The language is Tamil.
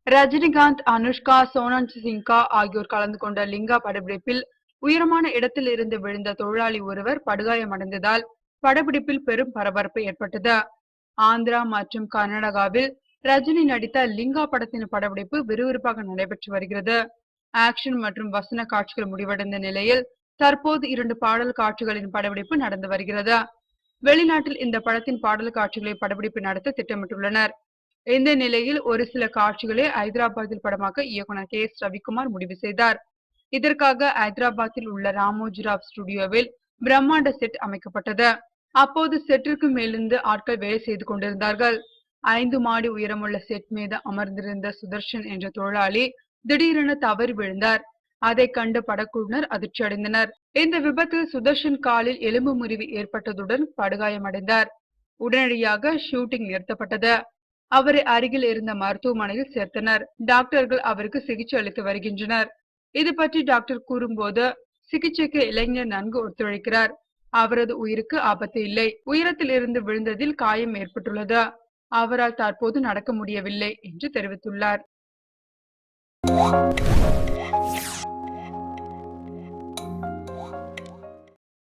ரஜினிகாந்த், அனுஷ்கா, சோனம் சின்ஹா ஆகியோர் கலந்து கொண்ட லிங்கா படப்பிடிப்பில் உயரமான இடத்தில் இருந்து விழுந்த தொழிலாளி ஒருவர் படுகாயமடைந்ததால் படப்பிடிப்பில் பெரும் பரபரப்பு ஏற்பட்டது. ஆந்திரா மற்றும் கர்நாடகாவில் ரஜினி நடித்த லிங்கா படத்தின் படப்பிடிப்பு விறுவிறுப்பாக நடைபெற்று வருகிறது. ஆக்ஷன் மற்றும் வசன காட்சிகள் முடிவடைந்த நிலையில் தற்போது 2 பாடல் காட்சிகளின் படப்பிடிப்பு நடந்து வருகிறது. வெளிநாட்டில் இந்த படத்தின் பாடல் காட்சிகளை படப்பிடிப்பு நடத்த திட்டமிட்டுள்ளனர். இந்த நிலையில் ஒரு சில காட்சிகளை ஐதராபாத்தில் படமாக்க இயக்குனர் கே.எஸ். ரவிக்குமார் முடிவு செய்தார். இதற்காக ஐதராபாத்தில் உள்ள ராமோஜிராவ் ஸ்டுடியோவில் பிரம்மாண்ட செட் அமைக்கப்பட்டது. அப்போது செட்டிற்கு மேலிருந்து ஆட்கள் வேலை செய்து கொண்டிருந்தார்கள். 5 மாடி உயரமுள்ள செட் மீது அமர்ந்திருந்த சுதர்ஷன் என்ற தொழிலாளி திடீரென தவறி விழுந்தார். அதை கண்டு படக்குழுவினர் அதிர்ச்சி அடைந்தனர். இந்த விபத்தில் சுதர்ஷன் காலில் எலும்பு முறிவு ஏற்பட்டதுடன் படுகாயமடைந்தார். உடனடியாக ஷூட்டிங் நிறுத்தப்பட்டது. அவரை அருகில் இருந்த மருத்துவமனையில் சேர்த்தனர். டாக்டர்கள் அவருக்கு சிகிச்சை அளித்து வருகின்றனர். இது பற்றி டாக்டர் கூறும்போது, சிகிச்சைக்கு இளைஞர் நன்கு ஒத்துழைக்கிறார். அவரது உயிருக்கு ஆபத்து இல்லை. உயரத்தில் இருந்து விழுந்ததில் காயம் ஏற்பட்டுள்ளது. அவரால் தற்போது நடக்க முடியவில்லை என்று தெரிவித்துள்ளார்.